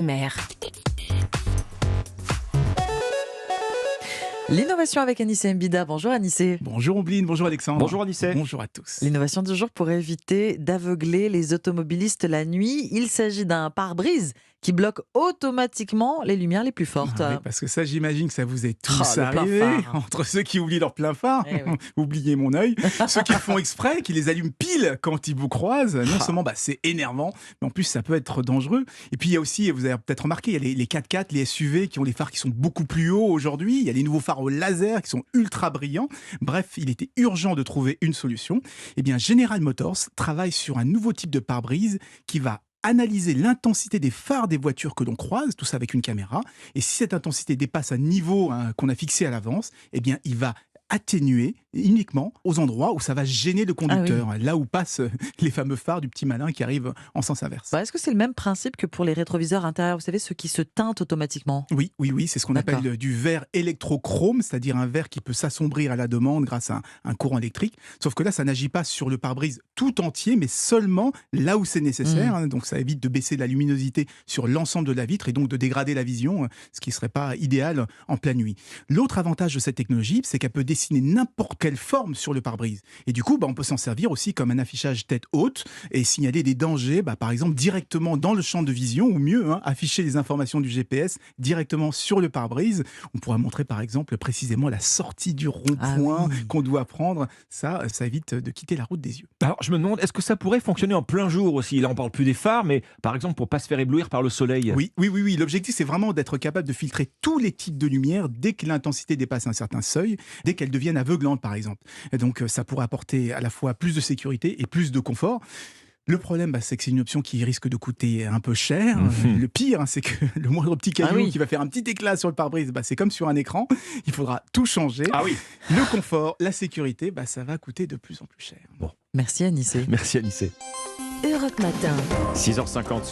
Mère. L'innovation avec Anissé Mbida. Bonjour Anissé. Bonjour Ombline, bonjour Alexandre. Bonjour Anissé. Bonjour à tous. L'innovation du jour pour éviter d'aveugler les automobilistes la nuit. Il s'agit d'un pare-brise qui bloque automatiquement les lumières les plus fortes. Ah oui, parce que ça, j'imagine que ça vous est tous le plein arrivé. phare. Entre ceux qui oublient leur plein phare, Eh oui. oubliez mon œil, ceux qui font exprès, qui les allument pile quand ils vous croisent. Non seulement c'est énervant, mais en plus ça peut être dangereux. Et puis il y a aussi, vous avez peut-être remarqué, il y a les 4x4, les SUV qui ont les phares qui sont beaucoup plus hauts aujourd'hui. Il y a les nouveaux phares au laser qui sont ultra brillants. Bref, il était urgent de trouver une solution. Eh bien, General Motors travaille sur un nouveau type de pare-brise qui va analyser l'intensité des phares des voitures que l'on croise, tout ça avec une caméra. Et si cette intensité dépasse un niveau qu'on a fixé à l'avance, eh bien, il va atténuer uniquement aux endroits où ça va gêner le conducteur, là où passent les fameux phares du petit malin qui arrivent en sens inverse. Est-ce que c'est le même principe que pour les rétroviseurs intérieurs, vous savez, ceux qui se teintent automatiquement? Oui, c'est ce qu'on D'accord. appelle du verre électrochrome, c'est-à-dire un verre qui peut s'assombrir à la demande grâce à un courant électrique. Sauf que là, ça n'agit pas sur le pare-brise tout entier, mais seulement là où c'est nécessaire. Donc ça évite de baisser la luminosité sur l'ensemble de la vitre et donc de dégrader la vision, ce qui ne serait pas idéal en pleine nuit. L'autre avantage de cette technologie, c'est qu'elle peut dessiner n'importe quelle forme sur le pare-brise. Et du coup, on peut s'en servir aussi comme un affichage tête haute et signaler des dangers, par exemple directement dans le champ de vision, ou mieux, afficher les informations du GPS directement sur le pare-brise. On pourra montrer par exemple précisément la sortie du rond-point qu'on doit prendre. Ça évite de quitter la route des yeux. Alors je me demande, est-ce que ça pourrait fonctionner en plein jour aussi? Là on parle plus des phares, mais par exemple pour pas se faire éblouir par le soleil. Oui. L'objectif c'est vraiment d'être capable de filtrer tous les types de lumière dès que l'intensité dépasse un certain seuil, dès qu'elles deviennent aveuglantes par exemple. Et donc ça pourrait apporter à la fois plus de sécurité et plus de confort. Le problème, c'est que c'est une option qui risque de coûter un peu cher. Le pire, c'est que le moindre petit caillou qui va faire un petit éclat sur le pare-brise, c'est comme sur un écran. Il faudra tout changer. Le confort, la sécurité, ça va coûter de plus en plus cher. Bon. Merci Anissé. Merci Anissé. Europe Matin. 6h50.